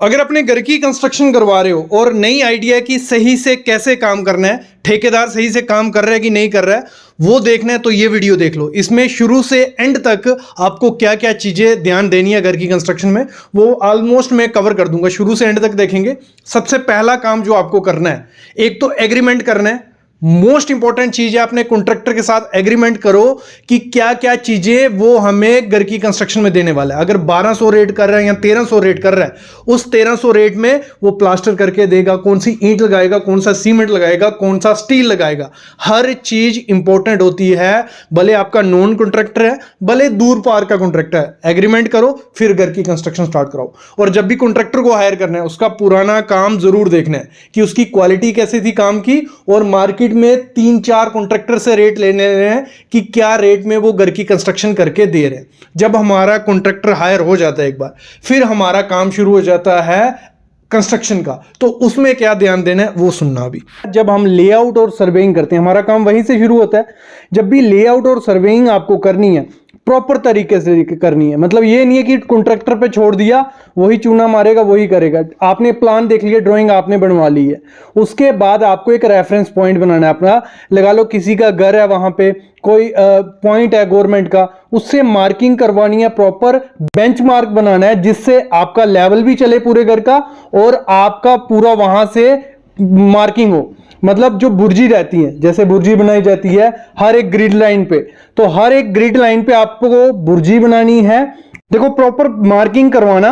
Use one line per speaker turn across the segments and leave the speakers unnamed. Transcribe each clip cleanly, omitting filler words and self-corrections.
अगर अपने घर की कंस्ट्रक्शन करवा रहे हो और नई आइडिया है कि सही से कैसे काम करना है, ठेकेदार सही से काम कर रहा है कि नहीं कर रहा है, वो देखना है तो ये वीडियो देख लो। इसमें शुरू से एंड तक आपको क्या क्या चीज़ें ध्यान देनी है घर की कंस्ट्रक्शन में, वो ऑलमोस्ट मैं कवर कर दूंगा। शुरू से एंड तक देखेंगे। सबसे पहला काम जो आपको करना है, एक तो एग्रीमेंट करना है। मोस्ट इंपॉर्टेंट चीज है, अपने कॉन्ट्रैक्टर के साथ एग्रीमेंट करो कि क्या क्या चीजें वो हमें घर की कंस्ट्रक्शन में देने वाला है। अगर 1200 रेट कर रहा है या 1300 रेट कर रहा है, उस 1300 रेट में वो प्लास्टर करके देगा, कौन सी ईंट लगाएगा, कौन सा सीमेंट लगाएगा, कौन सा स्टील लगाएगा, हर चीज इंपॉर्टेंट होती है। भले आपका नॉन कॉन्ट्रैक्टर है, भले दूर पार का कॉन्ट्रैक्टर है, एग्रीमेंट करो फिर घर की कंस्ट्रक्शन स्टार्ट कराओ। और जब भी कॉन्ट्रैक्टर को हायर करना है, उसका पुराना काम जरूर देखना है कि उसकी क्वालिटी कैसी थी काम की, और मार्केट में 3-4 कॉन्ट्रैक्टर से रेट लेने हैं कि क्या रेट में वो घर की कंस्ट्रक्शन करके दे रहे हैं। जब हमारा कॉन्ट्रैक्टर हायर हो जाता है एक बार, फिर हमारा काम शुरू हो जाता है कंस्ट्रक्शन का। तो उसमें क्या ध्यान देना है वो सुनना भी। जब हम लेआउट और सर्वेइंग करते हैं, हमारा काम वहीं से शुरू होता है। जब भी लेआउट और सर्वेइंग आपको करनी है, प्रॉपर तरीके से करनी है। मतलब ये नहीं है कि कॉन्ट्रैक्टर पे छोड़ दिया, वही चूना मारेगा वही करेगा। आपने प्लान देख लिया, ड्राइंग आपने बनवा ली है, उसके बाद आपको एक रेफरेंस पॉइंट बनाना है अपना। लगा लो किसी का घर है, वहां पे कोई पॉइंट है गवर्नमेंट का, उससे मार्किंग करवानी है, प्रॉपर बेंचमार्क बनाना है, जिससे आपका लेवल भी चले पूरे घर का और आपका पूरा वहां से मार्किंग हो। मतलब जो बुर्जी रहती है, जैसे बुर्जी बनाई जाती है हर एक ग्रिड लाइन पे, तो हर एक ग्रिड लाइन पे आपको बुर्जी बनानी है। देखो प्रॉपर मार्किंग करवाना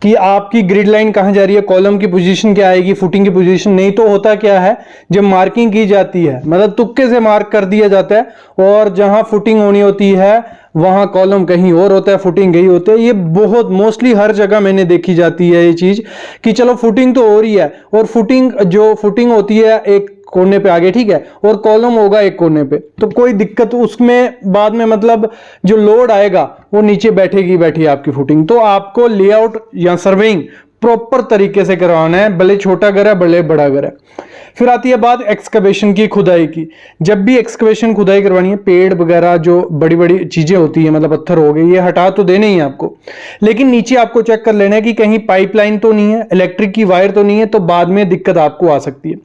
कि आपकी ग्रिड लाइन कहां जा रही है, कॉलम की पोजीशन क्या आएगी, फुटिंग की पोजीशन। नहीं तो होता क्या है, जब मार्किंग की जाती है मतलब तुक्के से मार्क कर दिया जाता है, और जहां फुटिंग होनी होती है वहां कॉलम कहीं और होता है, फुटिंग कहीं होते है। ये बहुत मोस्टली हर जगह मैंने देखी जाती है ये चीज कि चलो फुटिंग तो हो रही है, और फुटिंग होती है एक कोने पे आगे, ठीक है, और कॉलम होगा एक कोने पे, तो कोई दिक्कत उसमें बाद में मतलब जो लोड आएगा वो नीचे बैठेगी आपकी फुटिंग। तो आपको लेआउट या सर्वेइंग प्रॉपर तरीके से करवाना है, भले छोटा घर है भले बड़ा घर है। फिर आती है बात एक्सकवेशन की, खुदाई की। जब भी एक्सकवेशन खुदाई करवानी है, पेड़ वगैरह जो बड़ी बड़ी चीजें होती है, मतलब पत्थर हो गए, ये हटा तो देने ही है आपको, लेकिन नीचे आपको चेक कर लेना है कि कहीं पाइपलाइन तो नहीं है, इलेक्ट्रिक की वायर तो नहीं है, तो बाद में दिक्कत आपको आ सकती है।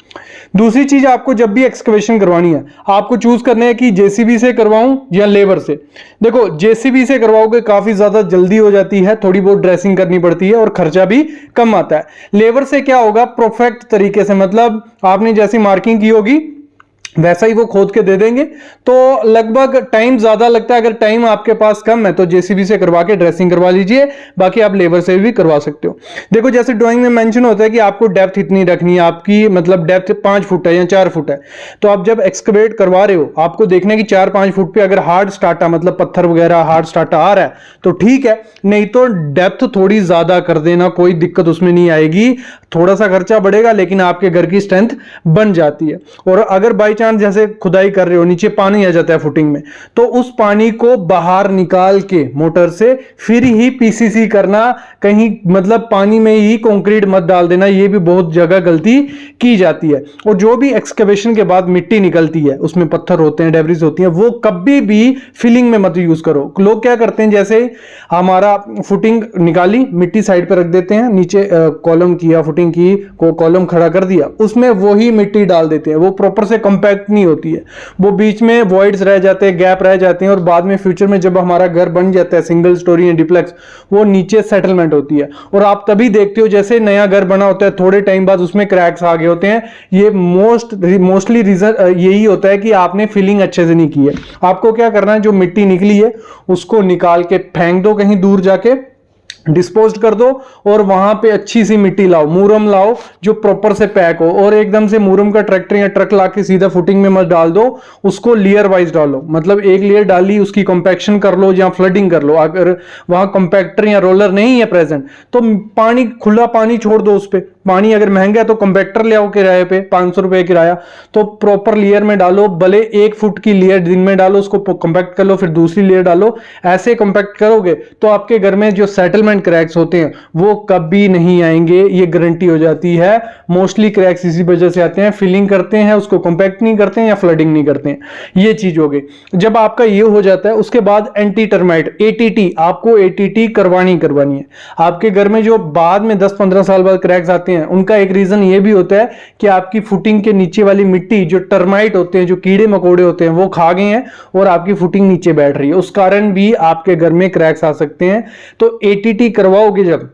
दूसरी चीज, आपको जब भी एक्सकवेशन करवानी है, आपको चूज करना है कि जेसीबी से करवाऊं या लेबर से। देखो जेसीबी से करवाओगे काफी ज्यादा जल्दी हो जाती है, थोड़ी बहुत ड्रेसिंग करनी पड़ती है और खर्चा भी कम आता है। लेबर से क्या होगा, परफेक्ट तरीके से, मतलब आपने जैसी मार्किंग की होगी वैसा ही वो खोद के दे देंगे, तो लगभग टाइम ज्यादा लगता है। अगर टाइम आपके पास कम है तो जेसीबी से करवा के ड्रेसिंग करवा लीजिए, बाकी आप लेबर से भी करवा सकते हो। देखो जैसे ड्राइंग में मेंशन होता है कि आपको डेप्थ इतनी रखनी है, आपकी मतलब डेप्थ 5 फुट है या 4 फुट है, तो आप जब एक्सकवेट करवा रहे हो आपको देखना है कि 4-5 फुट पे अगर हार्ड स्टार्टा मतलब पत्थर वगैरह हार्ड स्टार्टा आ रहा है तो ठीक है, नहीं तो डेप्थ थोड़ी ज्यादा कर देना, कोई दिक्कत उसमें नहीं आएगी। थोड़ा सा खर्चा बढ़ेगा लेकिन आपके घर की स्ट्रेंथ बन जाती है। और अगर बाई चांस जैसे खुदाई कर रहे हो, नीचे पानी आ जाता है फुटिंग में, तो उस पानी को बाहर निकाल के मोटर से फिर ही पीसीसी करना, कहीं मतलब पानी में ही कंक्रीट मत डाल देना, ये भी बहुत जगह गलती की जाती है। और जो भी एक्सकवेशन के बाद मिट्टी निकलती है, उसमें पत्थर होते हैं, डेब्रिस होती हैं, वो कभी भी फिलिंग में मत यूज करो। लोग क्या करते हैं, जैसे हमारा फुटिंग निकाली, मिट्टी साइड पर रख देते हैं, नीचे कॉलम किया, फुटिंग की को कॉलम खड़ा कर दिया, उसमें वही मिट्टी डाल देते हैं, वो प्रॉपर से कंपैक्ट नहीं होती है, वो बीच में वॉइड्स रह जाते हैं, गैप रह जाते हैं, और बाद में फ्यूचर में जब हमारा घर बन जाता है सिंगल स्टोरी या डिप्लेक्स, वो नीचे सेटलमेंट होती है। और आप तभी देखते हो जैसे नया घर बना होता है, थोड़े टाइम बाद उसमें क्रैक्स आ गए होते हैं। ये मोस्टली रीजन यही होता है कि आपने फिलिंग अच्छे से नहीं की है। आपको क्या करना है, जो मिट्टी निकली है उसको निकाल के फेंक दो, कहीं दूर जाके डिस्पोज कर दो, और वहां पे अच्छी सी मिट्टी लाओ, मूरम लाओ जो प्रॉपर से पैक हो। और एकदम से मूरम का ट्रैक्टर या ट्रक लाके सीधा फुटिंग में मत डाल दो, उसको लेयर वाइज डालो। मतलब एक लेयर डाली, उसकी कंपैक्शन कर लो या फ्लडिंग कर लो। अगर वहां कंपैक्टर या रोलर नहीं है प्रेजेंट, तो पानी, खुला पानी छोड़ दो उस पे, पानी अगर महंगा है तो कंपैक्टर ले आओ किराए पे, 500 रुपए किराया, तो प्रॉपर लेयर में डालो, भले 1 फुट की लेयर दिन में डालो, उसको कंपैक्ट कर लो, फिर दूसरी लेयर डालो, ऐसे कंपैक्ट करोगे तो आपके घर में जो सेटलमेंट क्रैक्स होते हैं वो कभी नहीं आएंगे, ये गारंटी हो जाती है। मोस्टली क्रैक्स इसी वजह से आते हैं, फिलिंग करते हैं, उसको कंपैक्ट नहीं करते हैं या फ्लडिंग नहीं करते हैं, ये चीज हो गई। जब आपका ये हो जाता है उसके बाद एंटी टर्माइट एटीटी, आपको एटीटी करवानी है। आपके घर में जो बाद में 10-15 साल बाद क्रैक्स आते हैं उनका एक रीजन ये भी होता है कि आपकी फुटिंग के नीचे वाली मिट्टी, जो टर्माइट होते हैं, जो कीड़े मकोड़े होते हैं, वो खा गए हैं और आपकी फुटिंग नीचे बैठ रही है, उस कारण भी आपके घर में क्रैक्स आ सकते हैं। तो एटीटी करवाओगे जब,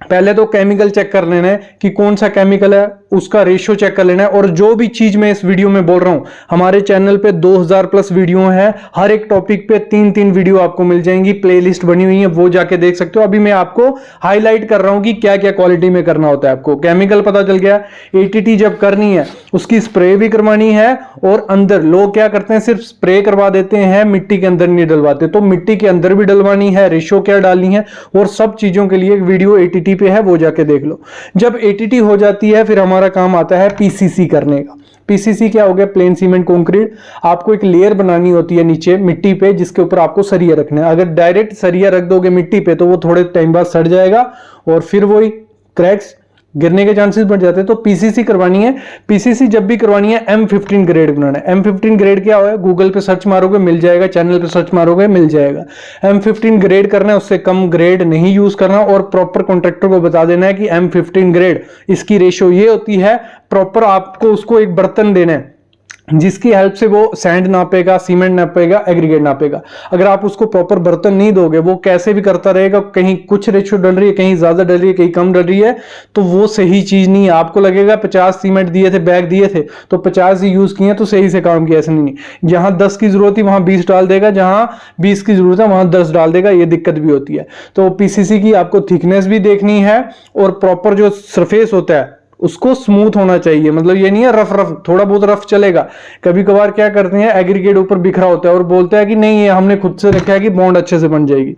पहले तो केमिकल चेक कर लेना है कि कौन सा केमिकल है, उसका रेशियो चेक कर लेना है। और जो भी चीज मैं इस वीडियो में बोल रहा हूं, हमारे चैनल पे 2000 प्लस वीडियो हैं, हर एक टॉपिक पे 3-3 वीडियो आपको मिल जाएंगी, प्लेलिस्ट बनी हुई है, वो जाके देख सकते हो। अभी मैं आपको हाईलाइट कर रहा हूं कि क्या क्या क्वालिटी में करना होता है। आपको केमिकल पता चल गया, एटीटी जब करनी है उसकी स्प्रे भी करवानी है, और अंदर लोग क्या करते हैं, सिर्फ स्प्रे करवा देते हैं, मिट्टी के अंदर नहीं डलवाते, तो मिट्टी के अंदर भी डलवानी है, रेशियो क्या डालनी है, और सब चीजों के लिए एक वीडियो एटीटी पे है, वो जाके देख लो। जब एटीटी हो जाती है फिर हमारा काम आता है पीसीसी करने का। पीसीसी क्या हो गया, प्लेन सीमेंट कंक्रीट। आपको एक लेयर बनानी होती है नीचे मिट्टी पे, जिसके ऊपर आपको सरिया रखना है। अगर डायरेक्ट सरिया रख दोगे मिट्टी पे तो वो थोड़े टाइम बाद सड़ जाएगा और फिर वही क्रैक्स गिरने के चांसेस बढ़ जाते हैं। तो पीसीसी करवानी है। पीसीसी जब भी करवानी है M15 ग्रेड बनाना है। M15 ग्रेड क्या है, गूगल पे सर्च मारोगे मिल जाएगा, चैनल पे सर्च मारोगे मिल जाएगा। M15 ग्रेड करना है, उससे कम ग्रेड नहीं यूज करना, और प्रॉपर कॉन्ट्रैक्टर को बता देना है कि M15 ग्रेड इसकी रेशियो ये होती है। प्रॉपर आपको उसको एक बर्तन देना है जिसकी हेल्प से वो सैंड नापेगा, सीमेंट नापेगा, एग्रीगेट नापेगा। अगर आप उसको प्रॉपर बर्तन नहीं दोगे, वो कैसे भी करता रहेगा, कहीं कुछ रेशियो डल रही है, कहीं ज्यादा डल रही है, कहीं कम डल रही है, तो वो सही चीज नहीं है। आपको लगेगा 50 सीमेंट दिए थे, बैग दिए थे तो 50 ही यूज किए तो सही से काम किया, ऐसा नहीं। जहां 10 की जरूरत थी वहां 20 डाल देगा, जहां 20 की जरूरत है वहां 10 डाल देगा, ये दिक्कत भी होती है। तो पीसीसी की आपको थिकनेस भी देखनी है, और प्रॉपर जो सरफेस होता है उसको स्मूथ होना चाहिए। मतलब ये नहीं है रफ रफ, थोड़ा बहुत रफ चलेगा। कभी कभार क्या करते हैं, एग्रीगेट ऊपर बिखरा होता है और बोलते हैं कि नहीं ये हमने खुद से रखा है कि बॉन्ड अच्छे से बन जाएगी,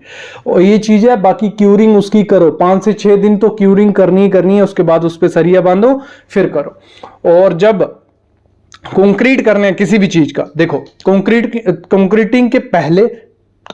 और ये चीज है। बाकी क्यूरिंग उसकी करो, 5 से 6 दिन तो क्यूरिंग करनी ही करनी है, उसके बाद उस पर सरिया बांधो फिर करो। और जब कंक्रीट करना है किसी भी चीज का, देखो कंक्रीटिंग के पहले,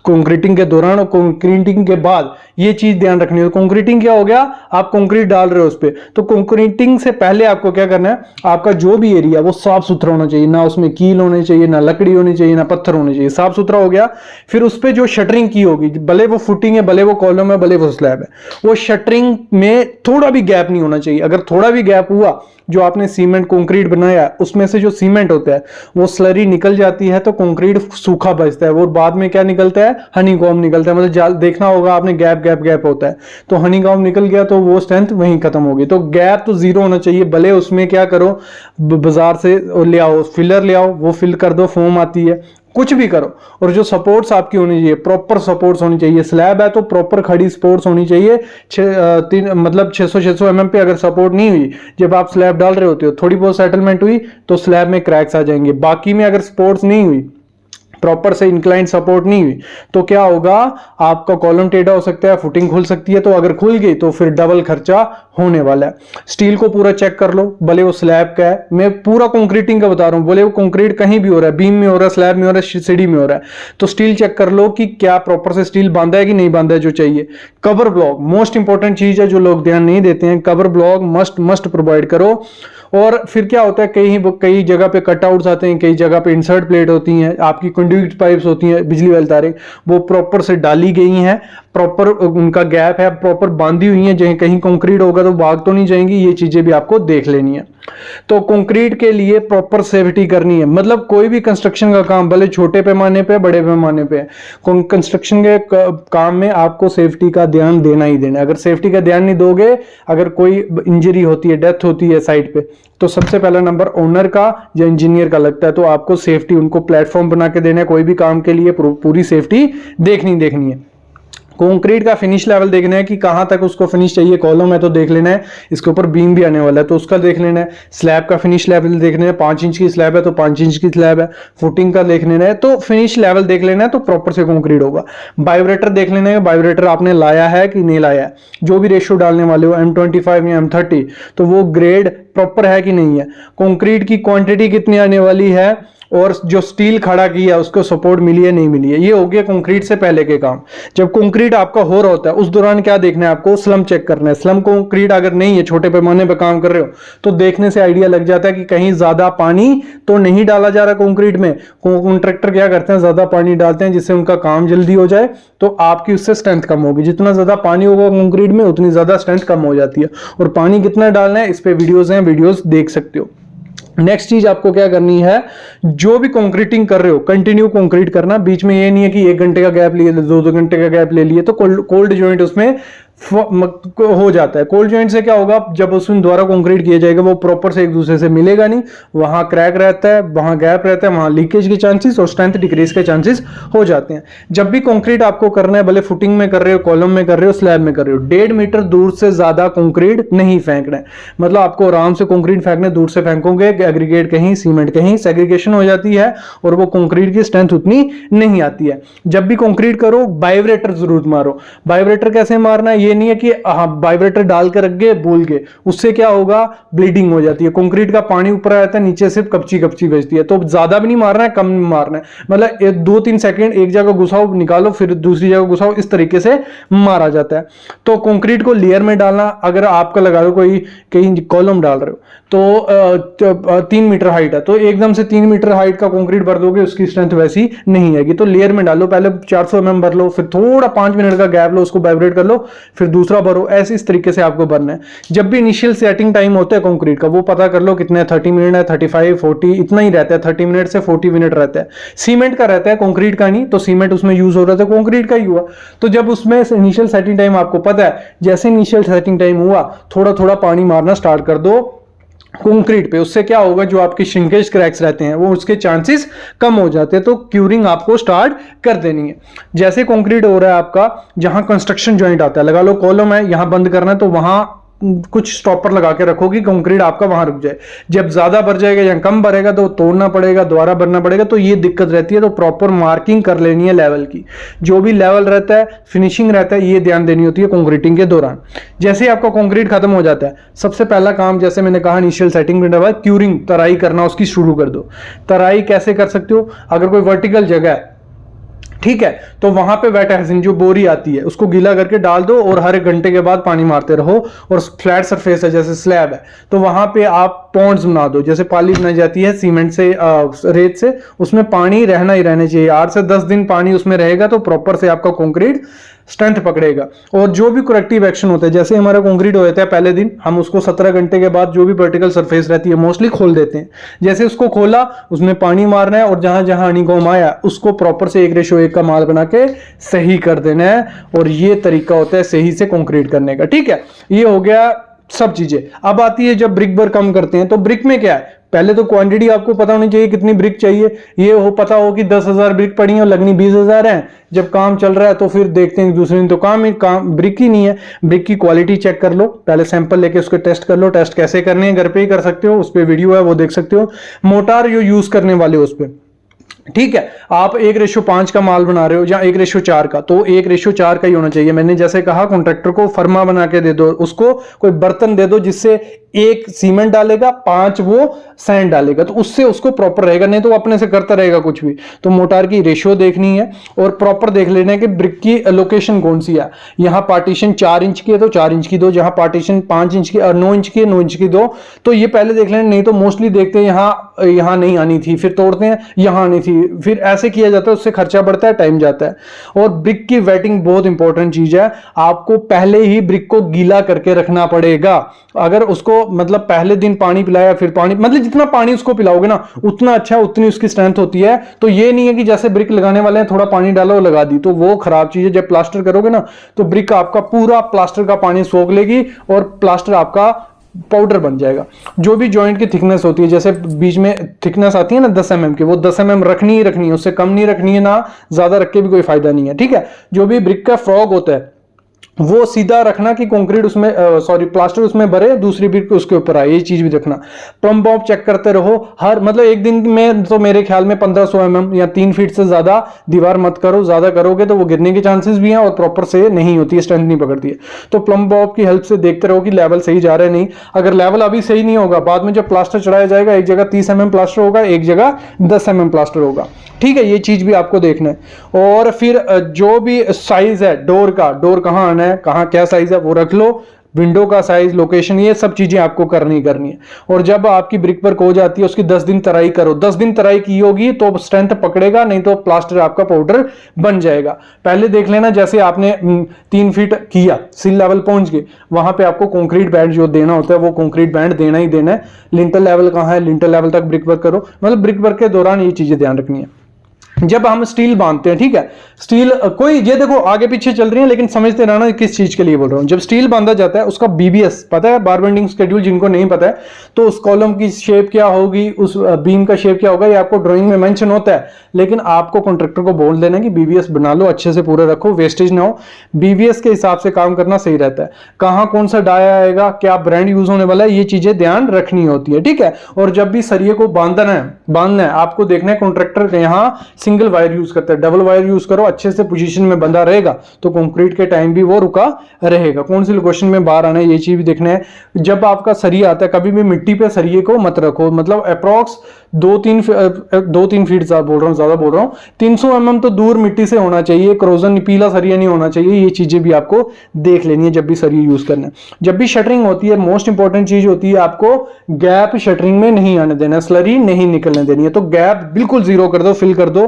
कंक्रीटिंग के दौरान और कंक्रीटिंग के बाद ये चीज ध्यान रखनी है। कंक्रीटिंग क्या हो गया, आप कंक्रीट डाल रहे हो उस पे, तो कंक्रीटिंग से पहले आपको क्या करना है, आपका जो भी एरिया वो साफ सुथरा होना चाहिए, ना उसमें कील होनी चाहिए, ना लकड़ी होनी चाहिए, ना पत्थर होने चाहिए, साफ सुथरा हो गया। फिर उस पे जो शटरिंग की होगी, भले वो फुटिंग है, भले वो कॉलम है, भले वो स्लैब है, वो शटरिंग में थोड़ा भी गैप नहीं होना चाहिए। अगर थोड़ा भी गैप हुआ, जो आपने सीमेंट कंक्रीट बनाया उसमें से जो सीमेंट होता है वो स्लरी निकल जाती है, तो कंक्रीट सूखा बचता है। वो बाद में क्या निकलता है, हनीकॉम्ब निकलता है। मतलब जाल देखना होगा आपने, गैप गैप गैप होता है, तो हनीकॉम्ब निकल गया तो वो स्ट्रेंथ वहीं खत्म होगी। तो गैप तो जीरो होना चाहिए। भले उसमें क्या करो, बाजार से ले आओ, फिलर ले आओ, वो फिल कर दो, फोम आती है, कुछ भी करो। और जो सपोर्ट्स आपकी होनी चाहिए, प्रॉपर सपोर्ट्स होनी चाहिए। स्लैब है तो प्रॉपर खड़ी सपोर्ट्स होनी चाहिए। मतलब 600 mm पे अगर सपोर्ट नहीं हुई, जब आप स्लैब डाल रहे होते हो, थोड़ी बहुत सेटलमेंट हुई तो स्लैब में क्रैक्स आ जाएंगे। बाकी में अगर सपोर्ट्स नहीं हुई, प्रॉपर से इंक्लाइन सपोर्ट नहीं हुई, तो क्या होगा, आपका कॉलम टेढ़ा हो सकता है, फुटिंग खुल सकती है। तो अगर खुल गई तो फिर डबल खर्चा होने वाला है। स्टील को पूरा चेक कर लो, भले वो स्लैब का है, मैं पूरा कंक्रीटिंग का बता रहा हूं, भले वो कंक्रीट कहीं भी हो रहा है, बीम में हो रहा है, स्लैब में हो रहा है, सीढ़ी में हो रहा है, तो स्टील चेक कर लो कि क्या प्रॉपर से स्टील बांधा है कि नहीं बांधा है जो चाहिए। कवर ब्लॉक मोस्ट इंपॉर्टेंट चीज है, जो लोग ध्यान नहीं देते हैं। कवर ब्लॉक मस्ट प्रोवाइड करो। और फिर क्या होता है, कई जगह पे कटआउट्स आते हैं, कई जगह पे इंसर्ट प्लेट होती हैं, आपकी कंड्यूट पाइप्स होती हैं, बिजली वाली तारें, वो प्रॉपर से डाली गई हैं, प्रॉपर उनका गैप है, प्रॉपर बांधी हुई है। जहाँ कहीं कंक्रीट होगा तो भाग तो नहीं जाएंगी, ये चीजें भी आपको देख लेनी है। तो कंक्रीट के लिए प्रॉपर सेफ्टी करनी है। मतलब कोई भी कंस्ट्रक्शन का काम, भले छोटे पैमाने पे बड़े पैमाने पे, कंस्ट्रक्शन के काम में आपको सेफ्टी का ध्यान देना ही देना है। अगर सेफ्टी का ध्यान नहीं दोगे, अगर कोई इंजरी होती है, डेथ होती है साइट पे, तो सबसे पहला नंबर ओनर का या इंजीनियर का लगता है। तो आपको सेफ्टी, उनको प्लेटफॉर्म बना के देना है, कोई भी काम के लिए पूरी सेफ्टी देखनी है। कंक्रीट का फिनिश लेवल देखना है कि कहां तक उसको फिनिश चाहिए, कॉलम है तो देख लेना है, इसके ऊपर बीम भी आने वाला है तो उसका देख लेना है, स्लैब का फिनिश लेवल देखना है, 5 इंच की स्लैब है तो 5 इंच की स्लैब है, फुटिंग का देख लेना है, तो फिनिश लेवल देख लेना है तो प्रॉपर से कंक्रीट होगा। वाइब्रेटर देख लेना है, वाइब्रेटर आपने लाया है कि नहीं लाया है, जो भी रेशियो डालने वाले हो M25 या M30 तो वो ग्रेड प्रॉपर है कि नहीं है, कंक्रीट की क्वांटिटी कितनी आने वाली है, और जो स्टील खड़ा किया उसको सपोर्ट मिली है नहीं मिली है। ये हो गया कंक्रीट से पहले के काम। जब कंक्रीट आपका हो रहा होता है उस दौरान क्या देखना है आपको, स्लम चेक करना है। स्लम कंक्रीट अगर नहीं है, छोटे पैमाने पर काम कर रहे हो तो देखने से आइडिया लग जाता है कि कहीं ज्यादा पानी तो नहीं डाला जा रहा कंक्रीट में। कॉन्ट्रैक्टर क्या करते हैं, ज्यादा पानी डालते हैं जिससे उनका काम जल्दी हो जाए, तो आपकी उससे स्ट्रेंथ कम होगी। जितना ज्यादा पानी होगा कंक्रीट में उतनी ज्यादा स्ट्रेंथ कम हो जाती है। और पानी कितना डालना है इस पे वीडियोस हैं, वीडियोस देख सकते हो। नेक्स्ट चीज आपको क्या करनी है, जो भी कंक्रीटिंग कर रहे हो कंटिन्यू कंक्रीट करना, बीच में ये नहीं है कि 1 घंटे का गैप लिए, 2 घंटे का गैप ले लिए तो कोल्ड जॉइंट उसमें हो जाता है। कोल्ड जॉइंट से क्या होगा, जब उसमें दोबारा कंक्रीट किया जाएगा वो प्रॉपर से एक दूसरे से मिलेगा नहीं, वहां क्रैक रहता है, वहां गैप रहता है, वहां लीकेज के चांसेस और स्ट्रेंथ डिक्रीज के चांसेस हो जाते हैं। जब भी कंक्रीट आपको करना है, भले फुटिंग में कर रहे हो, कॉलम में कर रहे हो, स्लैब में कर रहे हो, 1.5 मीटर दूर से ज्यादा कंक्रीट नहीं फेंकना है। मतलब आपको आराम से कंक्रीट फेंकने, दूर से फेंकोगे एग्रीगेट कहीं, सीमेंट कहीं, सेग्रीगेशन हो जाती है और वो कंक्रीट की स्ट्रेंथ उतनी नहीं आती है। जब भी कंक्रीट करो वाइब्रेटर जरूर मारो। वाइब्रेटर कैसे मारना है, ये नहीं है कि वाइब्रेटर डाल कर रख गए भूल गए, उससे क्या होगा, ब्लीडिंग हो जाती है। कंक्रीट का पानी ऊपर आता है, नीचे सिर्फ कपची कपची बचती है। तो ज्यादा भी नहीं मारना है, कम नहीं मारना है, मतलब 2-3 सेकंड एक जगह घुसाओ, निकालो, फिर दूसरी जगह घुसाओ, इस तरीके से मारा जाता है। तो कंक्रीट को लेयर में डालना, अगर आपका लगा लो कोई कहीं कॉलम डाल रहे हो तो 3 मीटर हाइट है तो एकदम से 3 मीटर हाइट का कंक्रीट भर दोगे, उसकी स्ट्रेंथ वैसी नहीं आएगी। तो लेयर में डालो, पहले 400 mm भर लो, फिर थोड़ा 5 मिनट का गैप लो, उसको वाइब्रेट कर लो, फिर दूसरा भरो, ऐसे इस तरीके से आपको भरना है। जब भी इनिशियल सेटिंग टाइम होता है कंक्रीट का, वो पता कर लो कितने, 30 मिनट है, 35, 40 इतना ही रहता है, 30 मिनट से 40 मिनट रहता है। सीमेंट का रहता है, कंक्रीट का नहीं, तो सीमेंट उसमें यूज हो रहा था, कंक्रीट का ही हुआ। तो जब उसमें इनिशियल सेटिंग टाइम आपको पता है, जैसे इनिशियल सेटिंग टाइम हुआ थोड़ा थोड़ा पानी मारना स्टार्ट कर दो कंक्रीट पे। उससे क्या होगा, जो आपके श्रिंकेज क्रैक्स रहते हैं वो उसके चांसेस कम हो जाते हैं। तो क्यूरिंग आपको स्टार्ट कर देनी है। जैसे कंक्रीट हो रहा है आपका, जहां कंस्ट्रक्शन जॉइंट आता है, लगा लो कॉलम है, यहां बंद करना है तो वहां कुछ स्टॉपर लगा के रखो कि कंक्रीट आपका वहां रुक जाए। जब ज्यादा भर जाएगा या कम भरेगा तो तोड़ना पड़ेगा, दोबारा भरना पड़ेगा, तो ये दिक्कत रहती है। तो प्रॉपर मार्किंग कर लेनी है लेवल की, जो भी लेवल रहता है, फिनिशिंग रहता है, ये ध्यान देनी होती है कंक्रीटिंग के दौरान। जैसे आपका कंक्रीट खत्म हो जाता है, सबसे पहला काम, जैसे मैंने कहा इनिशियल सेटिंग में बाद क्यूरिंग, तराई करना, उसकी शुरू कर दो। तराई कैसे कर सकते हो, अगर कोई वर्टिकल जगह है, ठीक है, तो वहां पे वेट हेजिंग जो बोरी आती है उसको गीला करके डाल दो और हर 1 घंटे के बाद पानी मारते रहो। और फ्लैट सरफेस है जैसे स्लैब है तो वहां पे आप पॉन्ड्स बना दो, जैसे पाली बनाई जाती है सीमेंट से, रेत से, उसमें पानी रहना ही रहना चाहिए। 8 से 10 दिन पानी उसमें रहेगा तो प्रॉपर से आपका कंक्रीट स्ट्रेंथ पकड़ेगा। और जो भी करेक्टिव एक्शन होता है, जैसे हमारा कंक्रीट हो जाता है पहले दिन, हम उसको 17 घंटे के बाद जो भी वर्टिकल सरफेस रहती है मोस्टली खोल देते हैं। जैसे उसको खोला, उसमें पानी मारना है और जहां जहां हनीकॉम आया उसको प्रॉपर से 1:1 का माल बना के सही कर देना है। और ये तरीका होता है सही से कंक्रीट करने का। ठीक है, ये हो गया सब चीजें। अब आती है जब ब्रिक वर्क कम करते हैं, तो ब्रिक में क्या है, पहले तो क्वांटिटी आपको पता होनी चाहिए कितनी ब्रिक चाहिए। ये हो पता हो कि 10,000 ब्रिक पड़ी है और लगनी 20,000 है। जब काम चल रहा है तो फिर देखते हैं दूसरे दिन तो काम ब्रिक ही नहीं है। ब्रिक की क्वालिटी चेक कर लो, पहले सैंपल लेके उसके टेस्ट कर लो। टेस्ट कैसे करने हैं घर पे ही कर सकते हो, उस पर वीडियो है वो देख सकते हो। मोटार जो यूज करने वाले हो उस पर, ठीक है, आप 1:5 का माल बना रहे हो या 1:4 का, तो 1:4 का ही होना चाहिए। मैंने जैसे कहा कॉन्ट्रैक्टर को फर्मा बना के दे दो, उसको कोई बर्तन दे दो जिससे 1 सीमेंट डालेगा, 5 वो सैंड डालेगा, तो उससे उसको प्रॉपर रहेगा, नहीं तो अपने से करता रहेगा कुछ भी। तो मोटार की रेशियो देखनी है और प्रॉपर देख लेना है कि ब्रिक की लोकेशन कौन सी है। यहां पार्टीशन 4 इंच की है तो 4 इंच की दो, जहां पार्टीशन 5 इंच की और 9 इंच की है 9 इंच की दो। तो ये पहले देख लेना, नहीं तो मोस्टली देखते हैं यहां नहीं आनी थी, फिर तोड़ते हैं यहां आनी थी, फिर ऐसे किया जाता है, उससे खर्चा बढ़ता है, टाइम जाता है। और ब्रिक की वेटिंग बहुत इंपॉर्टेंट चीज है, आपको पहले ही ब्रिक को गीला करके रखना पड़ेगा। अगर उसको मतलब पहले दिन पानी पिलाया, फिर पानी, मतलब जितना पानी उसको पिलाओगे ना उतना अच्छा, उतनी उसकी स्ट्रेंथ होती है। तो ये नहीं है कि जैसे ब्रिक लगाने वाले हैं थोड़ा पानी डालो और लगा दी, तो वो खराब चीज है। जब प्लास्टर करोगे ना तो ब्रिक आपका पूरा प्लास्टर का पानी सोख लेगी और प्लास्टर आपका पाउडर बन जाएगा। जो भी जॉइंट की थिकनेस होती है, जैसे बीच में थिकनेस आती है ना 10 mm की, वो 10 mm रखनी ही रखनी है, उससे कम नहीं रखनी है, ना ज्यादा रख के भी कोई फायदा नहीं है, ठीक है। जो भी ब्रिक का फ्रॉग होता है वो सीधा रखना कि कंक्रीट उसमें प्लास्टर उसमें भरे, दूसरी ब्रिक उसके ऊपर आए, ये चीज भी रखना। प्लम बॉब चेक करते रहो हर, मतलब एक दिन में तो मेरे ख्याल में 1500 mm या 3 फीट से ज्यादा दीवार मत करो, ज्यादा करोगे तो वो गिरने के चांसेस भी हैं और प्रॉपर से नहीं होती है, स्ट्रेंथ नहीं पकड़ती है। तो प्लम बॉब की हेल्प से देखते रहो कि लेवल सही जा रहा है नहीं। अगर लेवल अभी सही नहीं होगा, बाद में जब प्लास्टर चढ़ाया जाएगा, एक जगह 30 mm प्लास्टर होगा, एक जगह 10 mm प्लास्टर होगा, ठीक है। ये चीज भी आपको देखना है। और फिर जो भी साइज है डोर का, डोर कहां आना है, कहां क्या साइज है वो रख लो, विंडो का साइज, लोकेशन, ये सब चीजें आपको करनी है। और जब आपकी ब्रिक वर्क हो जाती है उसकी 10 दिन तराई करो। 10 दिन तराई की होगी तो स्ट्रेंथ पकड़ेगा, नहीं तो प्लास्टर आपका पाउडर बन जाएगा। पहले देख लेना, जैसे आपने 3 फीट किया, सिल लेवल पहुंच गए, वहां पे आपको कंक्रीट बैंड जो देना होता है वो कंक्रीट बैंड देना ही देना है। लिंटर लेवल कहां है, लिंटर लेवल तक ब्रिक वर्क करो, मतलब ब्रिक वर्क के दौरान ये चीजें ध्यान रखनी है। जब हम स्टील बांधते हैं, ठीक है, स्टील कोई, ये देखो आगे पीछे चल रही है लेकिन समझते रहना किस चीज के लिए बोल रहा हूं। जब स्टील बांधा जाता है उसका बीबीएस पता है, बार बेंडिंग शेड्यूल, जिनको नहीं पता है तो उस कॉलम की शेप क्या होगी, उस बीम का शेप क्या होगा, ये आपको ड्राइंग में मेंशन होता है। लेकिन आपको कॉन्ट्रैक्टर को बोल देना कि बीबीएस बना लो, अच्छे से पूरा रखो, वेस्टेज ना हो। बीबीएस के हिसाब से काम करना सही रहता है। कहां कौन सा डाया आएगा, क्या ब्रांड यूज होने वाला है, ये चीजें ध्यान रखनी होती है, ठीक है। और जब भी सरिये को बांधना है आपको देखना है कॉन्ट्रैक्टर यहां सिंगल वायर यूज करता है, डबल वायर यूज करो, अच्छे से पोजीशन में बंधा रहेगा तो कंक्रीट के टाइम भी वो रुका रहेगा। कौन सी लोकेशन में बाहर आना है ये चीज भी देखना है। जब आपका सरिया आता है कभी भी मिट्टी पे सरिये को मत रखो, मतलब अप्रॉक्स 2-3 फीट बोल रहा हूँ, ज्यादा बोल रहा हूँ, 300 mm तो दूर मिट्टी से होना चाहिए। क्रोजन पीला सरिया नहीं होना चाहिए। ये चीजें भी आपको देख लेनी है जब भी सरिया यूज करना है। जब भी शटरिंग होती है, मोस्ट इंपॉर्टेंट चीज होती है, आपको गैप शटरिंग में नहीं आने देना, स्लरी नहीं निकलने देनी है। तो गैप बिल्कुल जीरो कर दो, फिल कर दो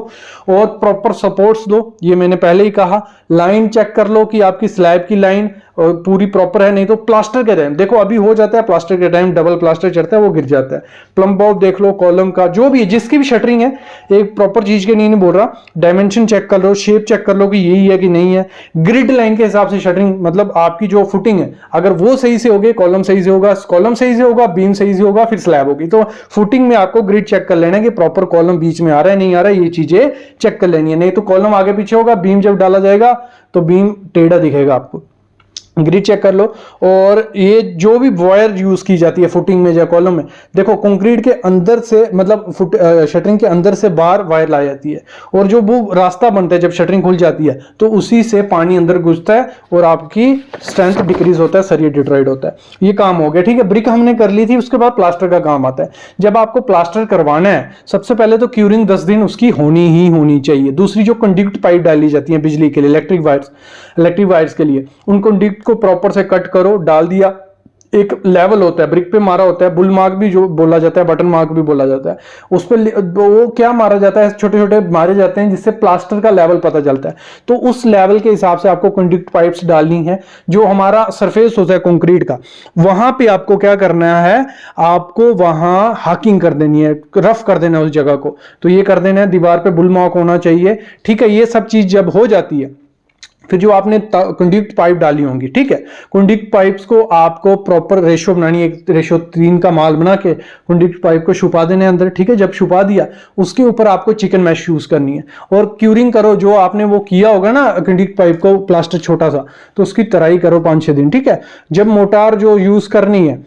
और प्रॉपर सपोर्ट्स दो। ये मैंने पहले ही कहा। लाइन चेक कर लो कि आपकी स्लैब की लाइन पूरी प्रॉपर है, नहीं तो प्लास्टर के टाइम देखो, अभी हो जाता है प्लास्टर के टाइम डबल प्लास्टर चढ़ता है वो गिर जाता है। प्लम बॉब देख लो, कॉलम का जो भी जिसकी भी शटरिंग है, एक प्रॉपर चीज के नहीं बोल रहा, डायमेंशन चेक कर लो, शेप चेक कर लो कि यही है कि नहीं है। ग्रिड लाइन के हिसाब से शटरिंग, मतलब आपकी जो फुटिंग है अगर वो सही से होगी, कॉलम सही से होगा, कॉलम सही से होगा, बीम सही से होगा, फिर स्लैब होगी। तो फुटिंग में आपको ग्रिड चेक कर लेना है कि प्रॉपर कॉलम बीच में आ रहा है नहीं आ रहा है, ये चीजें चेक कर लेनी है। नहीं तो कॉलम आगे पीछे होगा, बीम जब डाला जाएगा तो बीम टेढ़ा दिखेगा आपको। ग्रिड चेक कर लो। और ये जो भी वायर यूज की जाती है फुटिंग में या कॉलम में, देखो कंक्रीट के अंदर से, मतलब शटरिंग के अंदर से बाहर वायर लाई जाती है और जो वो रास्ता बनता है जब शटरिंग खुल जाती है तो उसी से पानी अंदर घुसता है और आपकी स्ट्रेंथ डिक्रीज होता है, सरिया डिट्रॉइड होता है। ये काम हो गया, ठीक है। ब्रिक हमने कर ली थी, उसके बाद प्लास्टर का काम आता है। जब आपको प्लास्टर करवाना है सबसे पहले तो क्यूरिंग 10 दिन उसकी होनी ही होनी चाहिए। दूसरी जो कंडक्ट पाइप डाली जाती है बिजली के लिए, इलेक्ट्रिक वायर्स के लिए, उन कंडक्ट को प्रॉपर से कट करो, डाल दिया। एक लेवल होता है, ब्रिक पे मारा होता है, बुल मार्क भी जो बोला जाता है, बटन मार्क भी बोला जाता है, उस पे वो क्या मारा जाता है, छोटे छोटे मारे जाते हैं जिससे प्लास्टर का लेवल पता चलता है। तो उस लेवल के हिसाब से आपको कंडक्ट पाइप्स डालनी है। जो हमारा सरफेस होता है कंक्रीट का, वहां पे आपको क्या करना है, आपको वहां हाकिंग कर देनी है, रफ कर देना है उस जगह को। तो ये कर देना है, दीवार पे बुल मार्क होना चाहिए, ठीक है। ये सब चीज जब हो जाती है फिर जो आपने कंडक्ट पाइप डाली होंगी, ठीक है, कंडक्ट पाइप्स को आपको प्रॉपर रेशो बनानी है, 1:3 का माल बना के कंडक्ट पाइप को छुपा देने अंदर, ठीक है। जब छुपा दिया उसके ऊपर आपको चिकन मैश यूज करनी है और क्यूरिंग करो। जो आपने वो किया होगा ना कंडक्ट पाइप को, प्लास्टर छोटा सा, तो उसकी तराई करो 5-6 दिन, ठीक है। जब मोटार जो यूज करनी है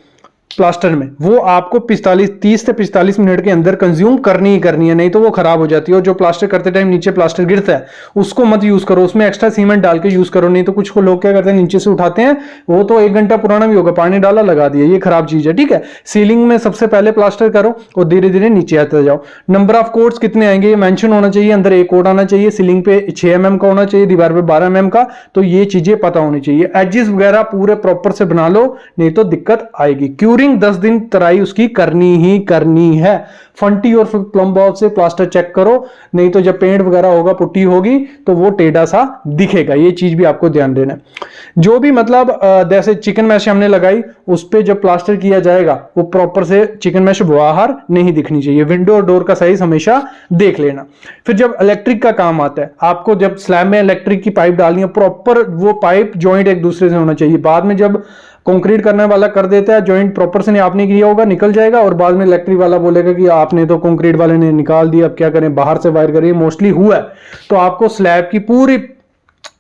प्लास्टर में, वो आपको 30 से 45 मिनट के अंदर कंज्यूम करनी ही करनी है, नहीं तो वो खराब हो जाती है। और जो प्लास्टर करते टाइम नीचे प्लास्टर गिरता है उसको मत यूज करो, उसमें एक्स्ट्रा सीमेंट डाल के यूज करो। नहीं तो कुछ लोग क्या करते हैं, नीचे से उठाते हैं, वो तो 1 घंटा पुराना भी होगा, पानी डाला लगा दिया, ये खराब चीज है, ठीक है। सीलिंग में सबसे पहले प्लास्टर करो और धीरे धीरे नीचे आते जाओ। नंबर ऑफ कोट्स कितने आएंगे ये मेंशन होना चाहिए, अंदर 1 कोट आना चाहिए, सीलिंग पे 6 mm का होना चाहिए, दीवार पे 12 mm का। तो ये चीजें पता होनी चाहिए। एजेस वगैरह पूरे प्रॉपर से बना लो, नहीं तो दिक्कत आएगी। क्यूरिंग 10 दिन तराई उसकी करनी ही करनी है। फंटी और प्लम बॉब से प्लास्टर चेक करो, नहीं तो जब पेंट वगैरह होगा, पुट्टी होगी, तो वो टेढ़ा सा दिखेगा। ये चीज भी आपको ध्यान देना है। जो भी मतलब जैसे चिकन मैश हमने लगाई, उस पे जब प्लास्टर किया जाएगा वो प्रॉपर से चिकन मैश बाहर नहीं दिखनी चाहिए। विंडो और डोर का साइज हमेशा देख लेना। फिर जब इलेक्ट्रिक का काम आता है, आपको जब स्लैब में इलेक्ट्रिक की पाइप डालनी है, प्रॉपर वो पाइप जॉइंट एक दूसरे से होना चाहिए। बाद में जब कंक्रीट करने वाला कर देता है, जॉइंट प्रॉपर से आपने किया होगा निकल जाएगा, और बाद में इलेक्ट्रिक वाला बोलेगा कि आपने तो कंक्रीट वाले ने निकाल दिया, अब क्या करें, बाहर से वायर करिए। मोस्टली हुआ है। तो आपको स्लैब की पूरी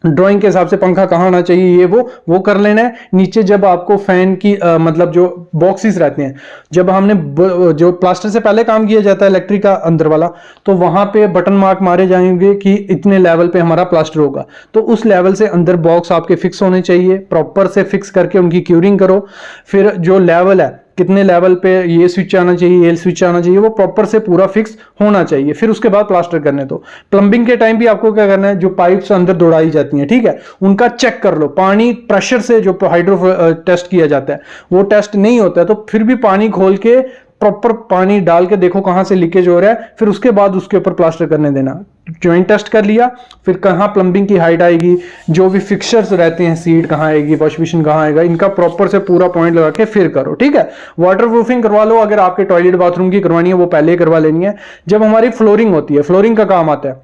ड्राइंग के हिसाब से पंखा कहाँ आना चाहिए ये वो कर लेना है। नीचे जब आपको फैन की मतलब जो बॉक्सेस रहते हैं, जब हमने जो प्लास्टर से पहले काम किया जाता है इलेक्ट्रिक का अंदर वाला, तो वहां पे बटन मार्क मारे जाएंगे कि इतने लेवल पे हमारा प्लास्टर होगा। तो उस लेवल से अंदर बॉक्स आपके फिक्स होने चाहिए, प्रॉपर से फिक्स करके उनकी क्यूरिंग करो। फिर जो लेवल है, कितने लेवल पे ये स्विच आना चाहिए, ये स्विच आना चाहिए, वो प्रॉपर से पूरा फिक्स होना चाहिए। फिर उसके बाद प्लास्टर करने दो। प्लम्बिंग के टाइम भी आपको क्या करना है, जो पाइप्स अंदर दौड़ाई जाती हैं, ठीक है, उनका चेक कर लो। पानी प्रेशर से जो हाइड्रो टेस्ट किया जाता है वो टेस्ट नहीं होता है, तो फिर भी पानी खोल के प्रॉपर पानी डाल के देखो कहां से लीकेज हो रहा है, फिर उसके बाद उसके ऊपर प्लास्टर करने देना। जॉइंट टेस्ट कर लिया, फिर कहां प्लम्बिंग की हाइट आएगी, जो भी फिक्सचर्स रहते हैं, सीट कहां आएगी, वॉश बेसिन कहां आएगा, इनका प्रॉपर से पूरा पॉइंट लगा के फिर करो, ठीक है। वाटर प्रूफिंग करवा लो, अगर आपके टॉयलेट बाथरूम की करवानी है वो पहले ही करवा लेनी है। जब हमारी फ्लोरिंग होती है, फ्लोरिंग का काम आता है,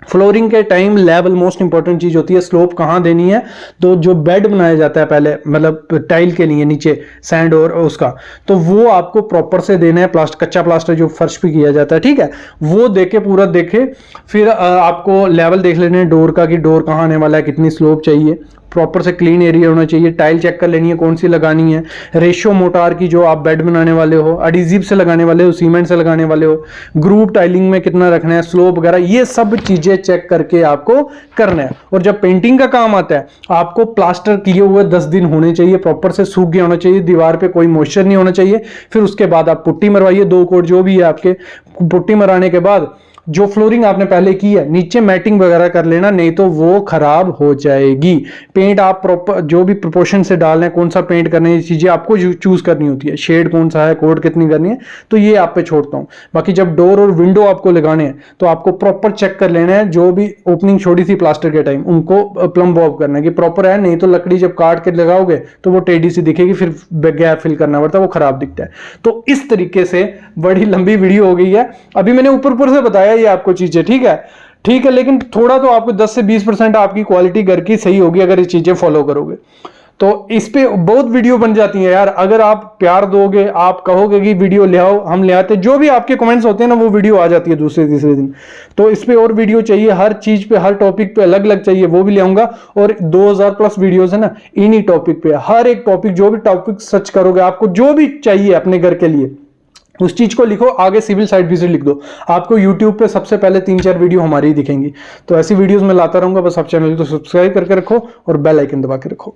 फ्लोरिंग के टाइम लेवल मोस्ट इंपॉर्टेंट चीज होती है, स्लोप कहां देनी है। तो जो बेड बनाया जाता है पहले, मतलब टाइल के लिए नीचे सैंड और उसका, तो वो आपको प्रॉपर से देना है। कच्चा प्लास्टर जो फर्श पे किया जाता है, ठीक है, वो देके पूरा देखे, फिर आपको लेवल देख लेने हैं डोर का, कि डोर कहां आने वाला है, कितनी स्लोप चाहिए, प्रॉपर से क्लीन एरिया होना चाहिए। टाइल चेक कर लेनी है कौन सी लगानी है। रेशियो मोटार की, जो आप बेड बनाने वाले हो, एडहेसिव से लगाने वाले हो, सीमेंट से लगाने वाले हो, ग्रुप टाइलिंग में कितना रखना है, स्लोप वगैरह, ये सब चीजें चेक करके आपको करना है। और जब पेंटिंग का काम आता है, आपको प्लास्टर किए हुए 10 दिन होने चाहिए, प्रॉपर से सूख गया होना चाहिए, दीवार पे कोई मॉइस्चर नहीं होना चाहिए। फिर उसके बाद आप पुट्टी मरवाइए, 2 कोट जो भी है आपके। पुट्टी मराने के बाद जो फ्लोरिंग आपने पहले की है, नीचे मैटिंग वगैरह कर लेना, नहीं तो वो खराब हो जाएगी। पेंट आप प्रॉपर जो भी प्रोपोर्शन से डालना है, कौन सा पेंट करना है, ये चीजें आपको चूज करनी होती है। शेड कौन सा है, कोड कितनी करनी है, तो ये आप पे छोड़ता हूं। बाकी जब डोर और विंडो आपको लगाने हैं, तो आपको प्रॉपर चेक कर लेना है, जो भी ओपनिंग छोड़ी थी प्लास्टर के टाइम, उनको प्लम बॉब करना है कि प्रॉपर है, नहीं तो लकड़ी जब काट के लगाओगे तो वो टेढ़ी सी दिखेगी, फिर गैप फिल करना पड़ता है, वो खराब दिखता है। तो इस तरीके से बड़ी लंबी वीडियो हो गई है, अभी मैंने ऊपर से बताया ये आपको चीजें, ठीक है, लेकिन थोड़ा तो आपको 10 से 20% आपकी क्वालिटी घर की सही होगी अगर ये चीजें फॉलो करोगे। तो इस पे बहुत वीडियो बन जाती है यार, अगर आप प्यार दोगे, आप कहोगे कि वीडियो ले आओ, हम ले आते, जो भी आपके कमेंट्स होते हैं ना, वो वीडियो आ जाती है दूसरे तीसरे दिन। तो इस पे और वीडियो चाहिए, हर चीज पे, हर टॉपिक पे अलग अलग चाहिए, वो भी ले आऊंगा। और 2000 प्लस वीडियोस है ना, इन्हीं टॉपिक पे, हर एक टॉपिक, जो भी टॉपिक सर्च करोगे, आपको जो भी चाहिए अपने घर के लिए, उस चीज को लिखो, आगे सिविल साइट विजिट लिख दो, आपको YouTube पे सबसे पहले 3-4 वीडियो हमारी ही दिखेंगी। तो ऐसी वीडियोस मैं लाता रहूंगा, बस आप चैनल को सब्सक्राइब करके रखो और बेल आइकन दबा के रखो।